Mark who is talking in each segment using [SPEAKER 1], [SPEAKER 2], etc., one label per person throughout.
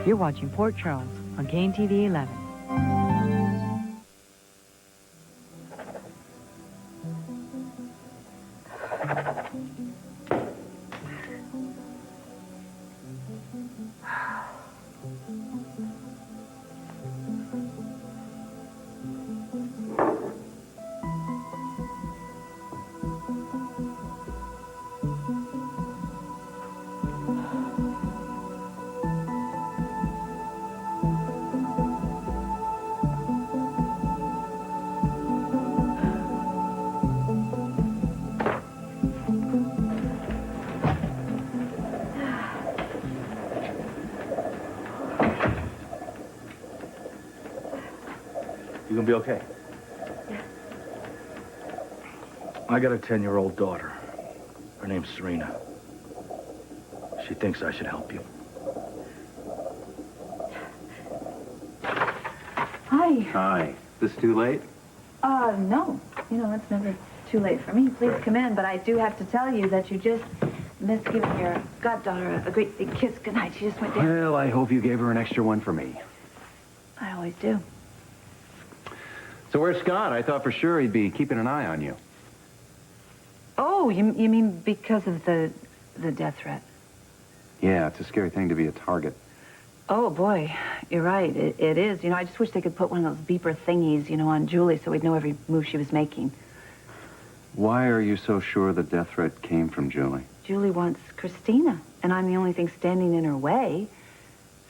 [SPEAKER 1] You're watching Port Charles on KNTV 11.
[SPEAKER 2] You gonna be okay?
[SPEAKER 3] Yeah.
[SPEAKER 2] I got a 10-year-old daughter. Her name's Serena. She thinks I should help you.
[SPEAKER 3] Hi.
[SPEAKER 4] Hi. This too late?
[SPEAKER 3] No. You know, it's never too late for me. Please
[SPEAKER 4] Right.
[SPEAKER 3] come in, but I do have to tell you that you just missed giving your goddaughter a great big kiss goodnight. She just went down.
[SPEAKER 4] Well, I hope you gave her an extra one for me.
[SPEAKER 3] I always do.
[SPEAKER 4] So where's Scott? I thought for sure he'd be keeping an eye on you.
[SPEAKER 3] Oh, you mean because of the death threat?
[SPEAKER 4] Yeah, it's a scary thing to be a target.
[SPEAKER 3] Oh, boy. You're right. It is. You know, I just wish they could put one of those beeper thingies, you know, on Julie so we'd know every move she was making.
[SPEAKER 4] Why are you so sure the death threat came from Julie?
[SPEAKER 3] Julie wants Christina, and I'm the only thing standing in her way.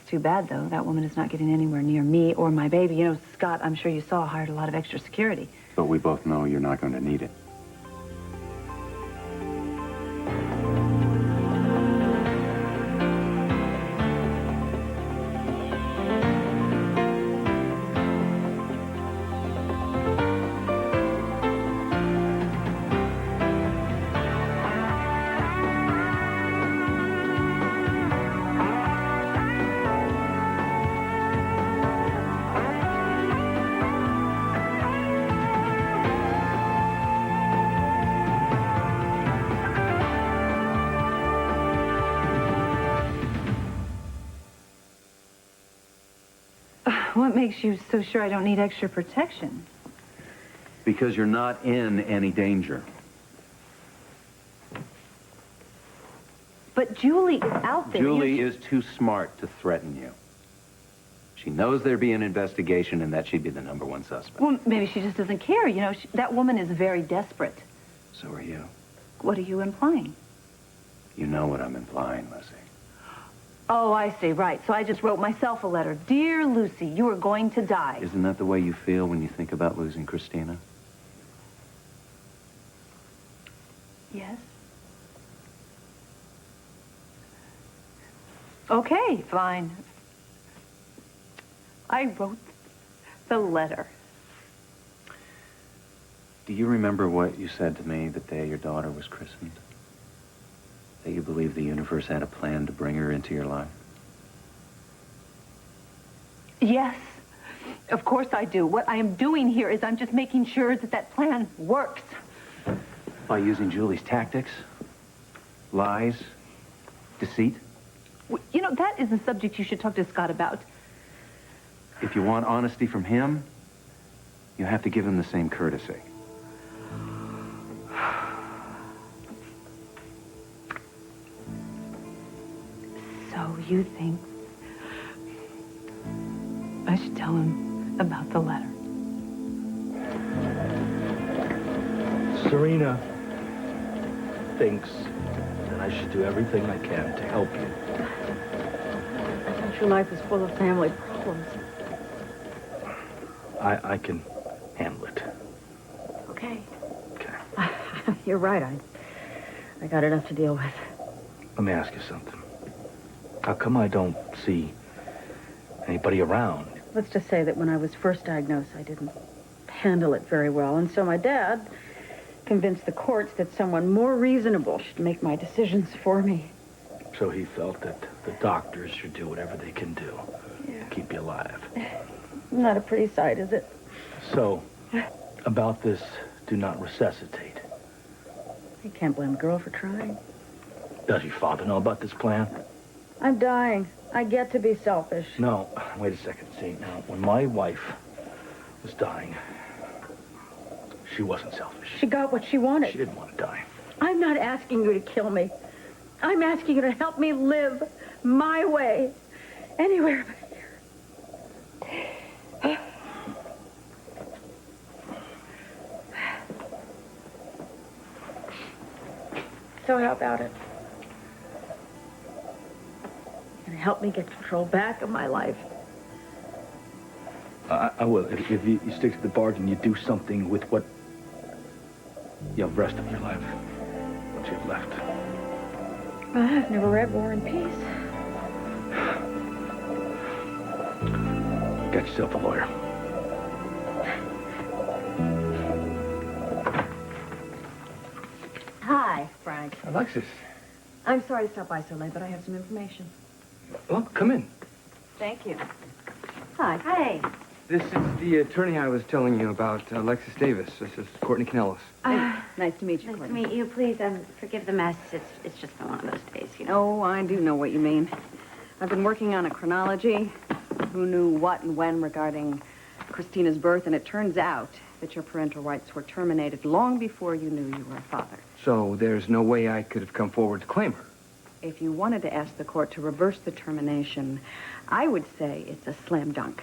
[SPEAKER 3] It's too bad, though. That woman is not getting anywhere near me or my baby. You know, Scott, I'm sure you saw, hired a lot of extra security.
[SPEAKER 4] But we both know you're not going to need it.
[SPEAKER 3] What makes you so sure I don't need extra protection?
[SPEAKER 4] Because you're not in any danger.
[SPEAKER 3] But Julie is out there.
[SPEAKER 4] Julie is too smart to threaten you. She knows there'd be an investigation and that she'd be the #1 suspect.
[SPEAKER 3] Well, maybe she just doesn't care. You know, that woman is very desperate.
[SPEAKER 4] So are you.
[SPEAKER 3] What are you implying?
[SPEAKER 4] You know what I'm implying, Lucy.
[SPEAKER 3] Oh, I see. Right. So I just wrote myself a letter. Dear Lucy, you are going to die.
[SPEAKER 4] Isn't that the way you feel when you think about losing Christina?
[SPEAKER 3] Yes. Okay, fine. I wrote the letter.
[SPEAKER 4] Do you remember what you said to me the day your daughter was christened? That you believed the universe had a plan to bring her into your life?
[SPEAKER 3] Yes. Of course I do. What I am doing here is I'm just making sure that that plan works.
[SPEAKER 4] By using Julie's tactics, lies, deceit?
[SPEAKER 3] You know, that is a subject you should talk to Scott about.
[SPEAKER 4] If you want honesty from him, you have to give him the same courtesy.
[SPEAKER 3] So you think I should tell him about the letter?
[SPEAKER 2] Serena thinks that I should do everything I can to help you.
[SPEAKER 1] I thought your life was full of family problems.
[SPEAKER 2] I can handle it.
[SPEAKER 1] Okay.
[SPEAKER 2] Okay.
[SPEAKER 1] You're right. I got enough to deal with.
[SPEAKER 2] Let me ask you something. How come I don't see anybody around?
[SPEAKER 1] Let's just say that when I was first diagnosed, I didn't handle it very well. And so my dad convinced the courts that someone more reasonable should make my decisions for me.
[SPEAKER 2] So he felt that the doctors should do whatever they can do
[SPEAKER 1] Yeah.
[SPEAKER 2] to keep you alive.
[SPEAKER 1] Not a pretty sight, is it?
[SPEAKER 2] So, about this do not resuscitate.
[SPEAKER 1] You can't blame a girl for trying.
[SPEAKER 2] Does your father know about this plan?
[SPEAKER 1] I'm dying. I get to be selfish.
[SPEAKER 2] No, wait a second. See, now, when my wife was dying, she wasn't selfish.
[SPEAKER 1] She got what she wanted.
[SPEAKER 2] She didn't want to die.
[SPEAKER 1] I'm not asking you to kill me. I'm asking you to help me live my way. Anywhere but here. So how about it? And help me get control back of my life.
[SPEAKER 2] I will. If you stick to the bargain, you do something with what you have the rest of your life, what you have left.
[SPEAKER 1] I've never read War and Peace.
[SPEAKER 2] Get yourself a lawyer.
[SPEAKER 5] Hi, Frank.
[SPEAKER 2] Alexis.
[SPEAKER 5] I'm sorry to stop by so late, but I have some information.
[SPEAKER 2] Well, come in.
[SPEAKER 5] Thank you. Hi. Hey.
[SPEAKER 6] This is the attorney I was telling you about, Alexis Davis. This is Courtney Canellis.
[SPEAKER 5] Nice to meet you,
[SPEAKER 7] Nice to
[SPEAKER 5] Courtney.
[SPEAKER 7] meet you. Please, forgive the mess. It's just been one of those days, you know.
[SPEAKER 5] Oh, I do know what you mean. I've been working on a chronology. Who knew what and when regarding Christina's birth, and it turns out that your parental rights were terminated long before you knew you were a father.
[SPEAKER 6] So there's no way I could have come forward to claim her.
[SPEAKER 5] If you wanted to ask the court to reverse the termination, I would say it's a slam dunk.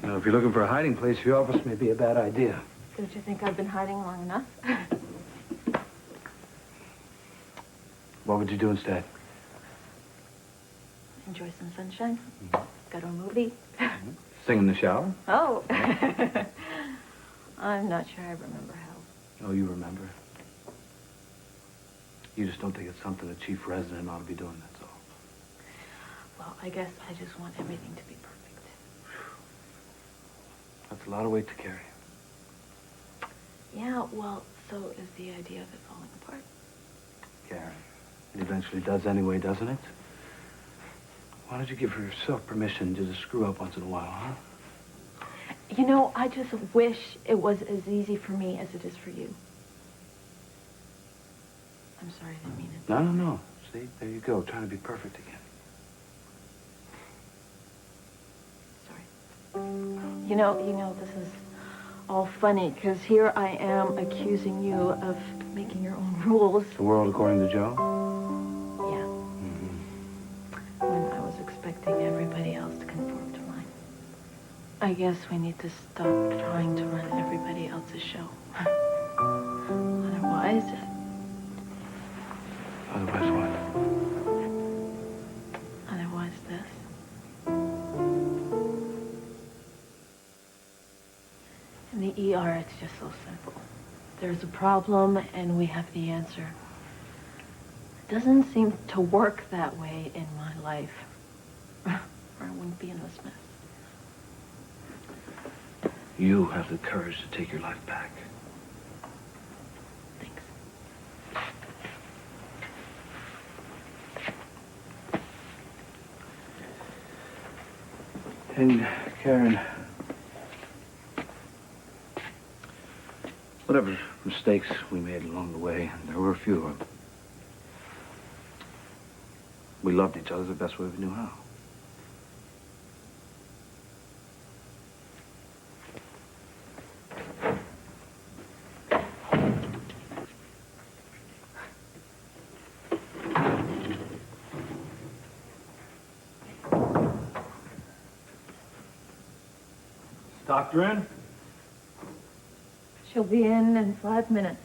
[SPEAKER 2] You know, if you're looking for a hiding place, your office may be a bad idea.
[SPEAKER 7] Don't you think I've been hiding long enough?
[SPEAKER 2] What would you do instead?
[SPEAKER 7] Enjoy some sunshine. Go to a movie.
[SPEAKER 2] Sing in the shower?
[SPEAKER 7] Oh. I'm not sure I remember how.
[SPEAKER 2] Oh, you remember. You just don't think it's something a chief resident ought to be doing, that's all.
[SPEAKER 7] Well, I guess I just want everything to be perfect.
[SPEAKER 2] That's a lot of weight to carry.
[SPEAKER 7] Yeah, well, so is the idea of it falling apart.
[SPEAKER 2] Karen, it eventually does anyway, doesn't it? Why don't you give yourself permission to just screw up once in a while, huh?
[SPEAKER 7] You know, I just wish it was as easy for me as it is for you. I'm sorry, I didn't mean it.
[SPEAKER 2] No. See, there you go, trying to be perfect again.
[SPEAKER 7] Sorry. You know, this is all funny, because here I am accusing you of making your own rules.
[SPEAKER 2] The world according to Joe?
[SPEAKER 7] Yeah. When I was expecting everybody else to conform to mine. I guess we need to stop trying to run everybody else's show. Otherwise...
[SPEAKER 2] Otherwise what?
[SPEAKER 7] Otherwise this. In the ER, it's just so simple. There's a problem, and we have the answer. It doesn't seem to work that way in my life. Or I wouldn't be in this mess.
[SPEAKER 2] You have the courage to take your life back.
[SPEAKER 7] Thanks.
[SPEAKER 2] And, Karen, whatever mistakes we made along the way, and there were a few of them, we loved each other the best way we knew how. Doctor in?
[SPEAKER 7] She'll be in 5 minutes.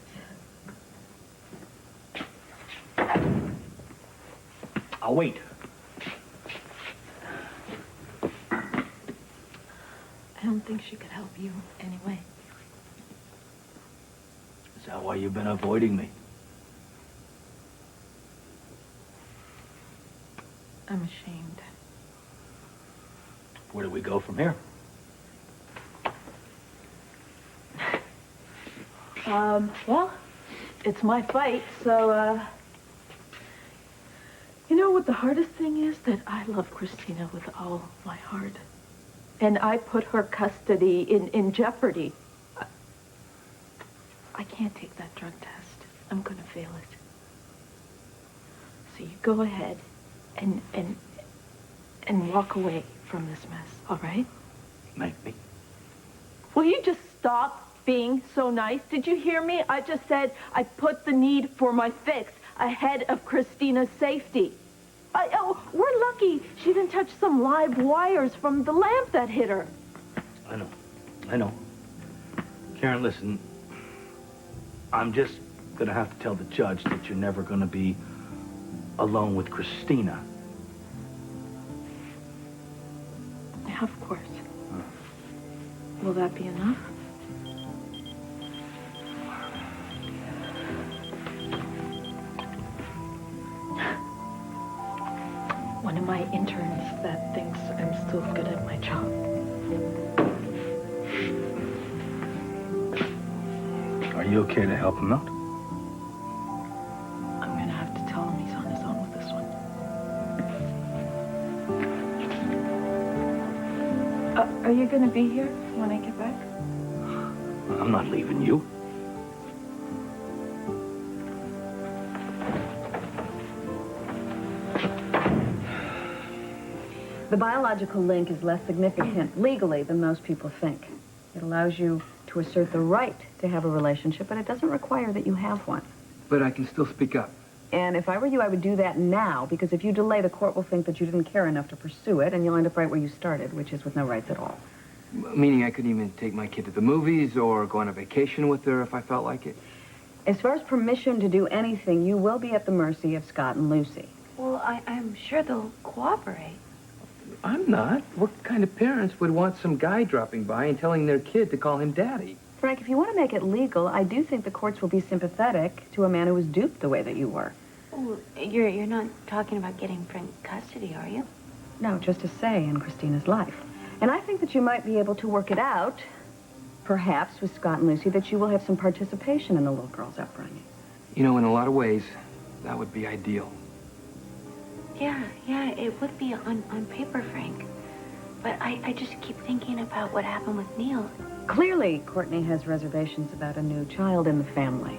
[SPEAKER 2] I'll wait.
[SPEAKER 7] I don't think she could help you anyway.
[SPEAKER 2] Is that why you've been avoiding me?
[SPEAKER 7] I'm ashamed.
[SPEAKER 2] Where do we go from here?
[SPEAKER 7] Well, it's my fight, so, you know what the hardest thing is? That I love Christina with all my heart. And I put her custody in jeopardy. I can't take that drug test. I'm gonna fail it. So you go ahead and walk away from this mess, all right?
[SPEAKER 2] Make me.
[SPEAKER 7] Will you just stop being so nice? Did you hear me? I just said I put the need for my fix ahead of Christina's safety. We're lucky she didn't touch some live wires from the lamp that hit her.
[SPEAKER 2] I know. Karen, listen. I'm just gonna have to tell the judge that you're never gonna be alone with Christina.
[SPEAKER 7] Yeah, of course. Will that be enough? One of my interns that thinks I'm still good at my job.
[SPEAKER 2] Are you okay to help him out?
[SPEAKER 7] I'm gonna have to tell him he's on his own with this one. Are you gonna be here when I get back?
[SPEAKER 2] I'm not leaving you.
[SPEAKER 5] The biological link is less significant legally than most people think. It allows you to assert the right to have a relationship, but it doesn't require that you have one.
[SPEAKER 6] But I can still speak up.
[SPEAKER 5] And if I were you, I would do that now, because if you delay, the court will think that you didn't care enough to pursue it, and you'll end up right where you started, which is with no rights at all.
[SPEAKER 6] Meaning I couldn't even take my kid to the movies or go on a vacation with her if I felt like it?
[SPEAKER 5] As far as permission to do anything, you will be at the mercy of Scott and Lucy.
[SPEAKER 3] Well, I'm sure they'll cooperate.
[SPEAKER 6] I'm not. What kind of parents would want some guy dropping by and telling their kid to call him daddy?
[SPEAKER 5] Frank, if you want to make it legal, I do think the courts will be sympathetic to a man who was duped the way that you were.
[SPEAKER 8] Oh, you're not talking about getting Frank custody, are you?
[SPEAKER 5] No, just a say in Christina's life. And I think that you might be able to work it out, perhaps with Scott and Lucy, that you will have some participation in the little girl's upbringing.
[SPEAKER 6] You know, in a lot of ways, that would be ideal.
[SPEAKER 8] Yeah, it would be on paper, Frank. But I just keep thinking about what happened with Neil.
[SPEAKER 5] Clearly, Courtney has reservations about a new child in the family.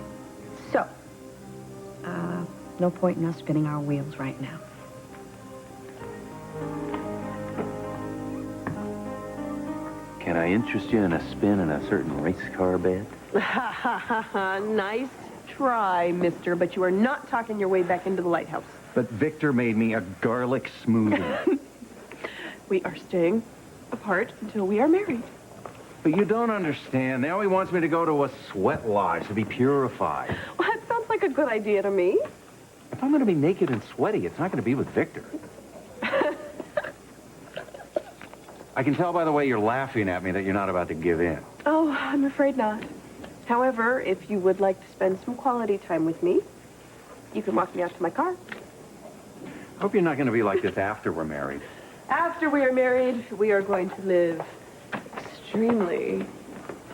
[SPEAKER 5] So, no point in us spinning our wheels right now.
[SPEAKER 4] Can I interest you in a spin in a certain race car bet?
[SPEAKER 9] Nice try, mister, but you are not talking your way back into the lighthouse.
[SPEAKER 4] But Victor made me a garlic smoothie.
[SPEAKER 9] We are staying apart until we are married.
[SPEAKER 4] But you don't understand. Now he wants me to go to a sweat lodge to be purified.
[SPEAKER 9] Well, that sounds like a good idea to me.
[SPEAKER 4] If I'm going to be naked and sweaty, it's not going to be with Victor. I can tell by the way you're laughing at me that you're not about to give in.
[SPEAKER 9] Oh, I'm afraid not. However, if you would like to spend some quality time with me, you can walk me out to my car.
[SPEAKER 4] I hope you're not going to be like this after we're married.
[SPEAKER 9] After we are married, we are going to live extremely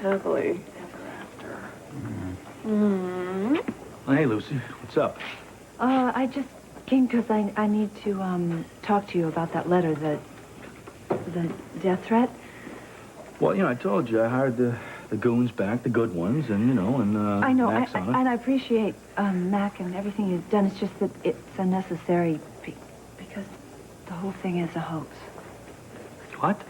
[SPEAKER 9] happily ever after. Mm-hmm.
[SPEAKER 2] Well, hey, Lucy, what's up?
[SPEAKER 3] I just came because I need to talk to you about that letter, the death threat.
[SPEAKER 2] Well, you know, I told you I hired the goons back, the good ones, and, you know, and
[SPEAKER 3] I know,
[SPEAKER 2] Mac's on it.
[SPEAKER 3] and I appreciate Mac and everything you've done. It's just that it's unnecessary because the whole thing is a hoax.
[SPEAKER 2] What?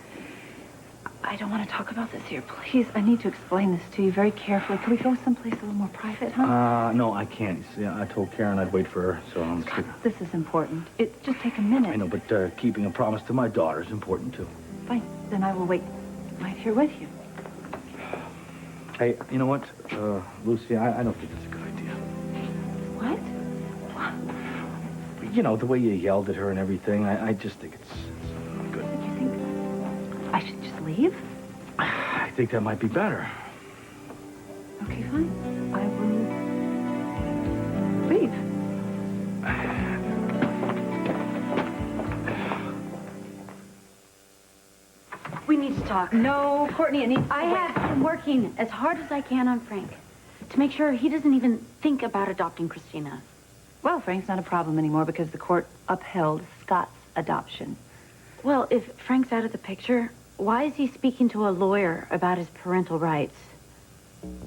[SPEAKER 3] I don't want to talk about this here. Please, I need to explain this to you very carefully. Can we go someplace a little more private, huh?
[SPEAKER 2] No, I can't. You see, I told Karen I'd wait for her, so I'm sticking.
[SPEAKER 3] This is important. It just take a minute.
[SPEAKER 2] I know, but keeping a promise to my daughter is important, too.
[SPEAKER 3] Fine. Then I will wait right here with you.
[SPEAKER 2] Hey, you know what, Lucy, I don't think it's a good idea.
[SPEAKER 3] What?
[SPEAKER 2] You know, the way you yelled at her and everything, I just think it's not good.
[SPEAKER 3] You think I should just leave?
[SPEAKER 2] think that might be better.
[SPEAKER 3] Okay, fine. I will leave.
[SPEAKER 8] We need to talk.
[SPEAKER 3] No, Courtney, it needs to
[SPEAKER 8] I
[SPEAKER 3] wait.
[SPEAKER 8] have been working as hard as I can on Frank to make sure he doesn't even think about adopting Christina.
[SPEAKER 3] Well, Frank's not a problem anymore because the court upheld Scott's adoption.
[SPEAKER 8] Well, if Frank's out of the picture, why is he speaking to a lawyer about his parental rights?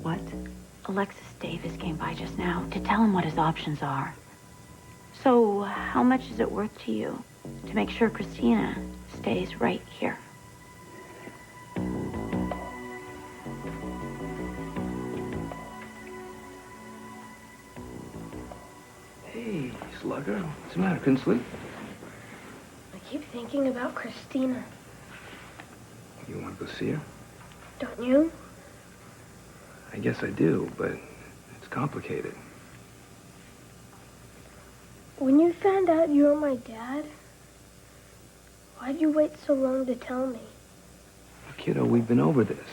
[SPEAKER 3] What?
[SPEAKER 8] Alexis Davis came by just now to tell him what his options are. So, how much is it worth to you to make sure Christina stays right here?
[SPEAKER 6] Hey, slugger. What's the matter? Couldn't sleep?
[SPEAKER 10] I keep thinking about Christina.
[SPEAKER 6] You want to go see her?
[SPEAKER 10] Don't you?
[SPEAKER 6] I guess I do, but it's complicated.
[SPEAKER 10] When you found out you were my dad, why'd you wait so long to tell me?
[SPEAKER 6] Kiddo, we've been over this.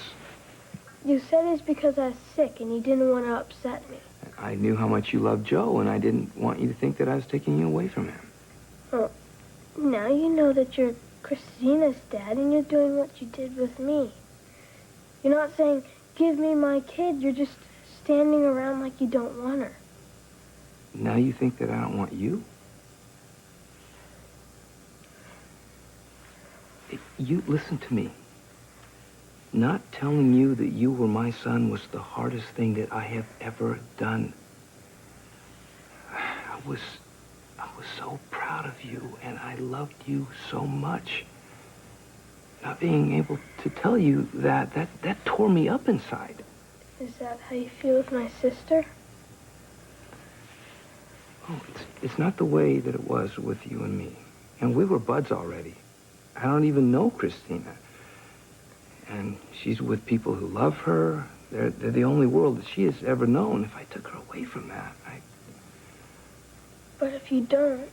[SPEAKER 10] You said it's because I was sick and you didn't want to upset me.
[SPEAKER 6] I knew how much you loved Joe, and I didn't want you to think that I was taking you away from him.
[SPEAKER 10] Well, now you know that you're Christina's dad and you're doing what you did with me. You're not saying, give me my kid. You're just standing around like you don't want her.
[SPEAKER 6] Now you think that I don't want you? You listen to me. Not telling you that you were my son was the hardest thing that I have ever done. I was so proud of you, and I loved you so much. Not being able to tell you that tore me up inside.
[SPEAKER 10] Is that how you feel with my sister?
[SPEAKER 6] Oh, it's not the way that it was with you and me. And we were buds already. I don't even know Christina. And she's with people who love her. They're the only world that she has ever known. If I took her away from that,
[SPEAKER 10] But if you don't,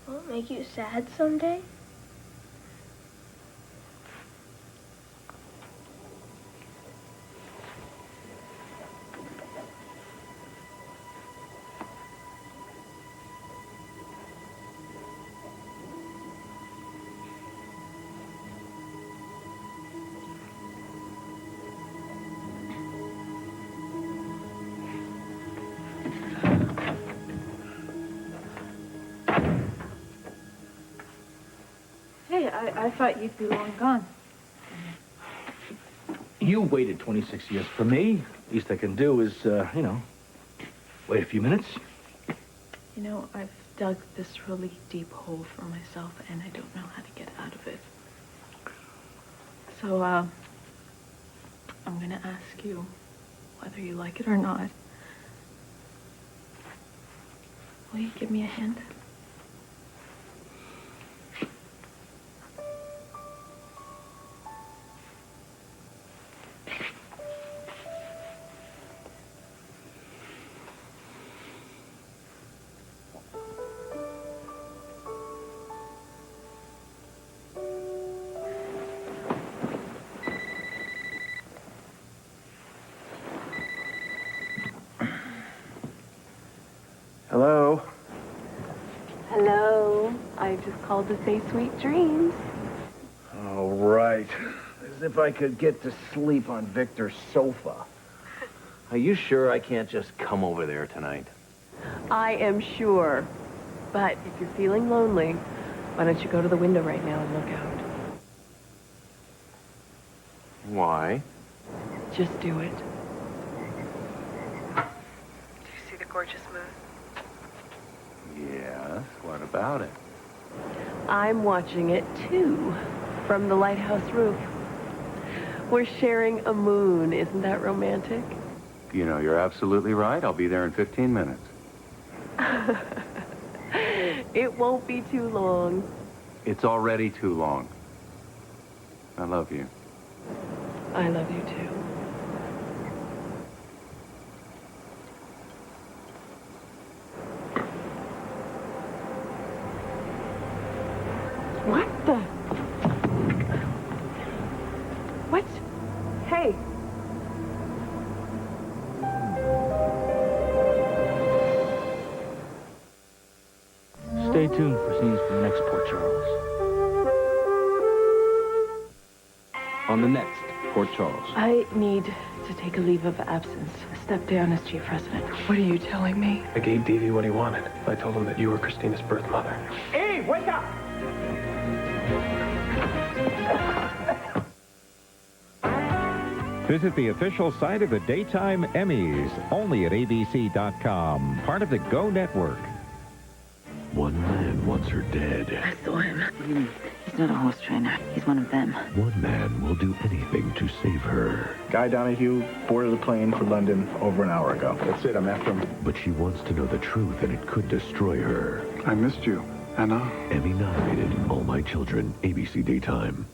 [SPEAKER 10] will it make you sad someday?
[SPEAKER 3] Hey, I thought you'd be long gone.
[SPEAKER 2] You waited 26 years for me. Least I can do is, wait a few minutes.
[SPEAKER 7] You know, I've dug this really deep hole for myself, and I don't know how to get out of it. So, I'm gonna ask you whether you like it or not. Will you give me a hint?
[SPEAKER 6] Hello?
[SPEAKER 9] Hello. I just called to say sweet dreams.
[SPEAKER 6] All right. As if I could get to sleep on Victor's sofa.
[SPEAKER 4] Are you sure I can't just come over there tonight?
[SPEAKER 9] I am sure. But if you're feeling lonely, why don't you go to the window right now and look out?
[SPEAKER 4] Why?
[SPEAKER 9] Just do it. Do you see the gorgeous moon?
[SPEAKER 4] Yes, what about it?
[SPEAKER 9] I'm watching it, too, from the lighthouse roof. We're sharing a moon. Isn't that romantic?
[SPEAKER 4] You know, you're absolutely right. I'll be there in 15 minutes.
[SPEAKER 9] It won't be too long.
[SPEAKER 4] It's already too long. I love you.
[SPEAKER 9] I love you, too. What the? What?
[SPEAKER 11] on the next Port Charles.
[SPEAKER 7] I need to take a leave of absence. Step down as chief resident.
[SPEAKER 9] What are you telling me?
[SPEAKER 12] I gave Davy what he wanted. I told him that you were Christina's birth mother.
[SPEAKER 2] Eve, wake up!
[SPEAKER 13] Visit the official site of the Daytime Emmys, only at abc.com, part of the Go Network.
[SPEAKER 14] One man wants her dead.
[SPEAKER 3] I saw him. He's not a horse trainer. He's one of them.
[SPEAKER 14] One man will do anything to save her.
[SPEAKER 15] Guy Donahue boarded the plane for London over an hour ago.
[SPEAKER 16] That's it, I'm after him.
[SPEAKER 14] But she wants to know the truth, and it could destroy her.
[SPEAKER 16] I missed you, Anna.
[SPEAKER 14] Emmy nominated All My Children, ABC Daytime.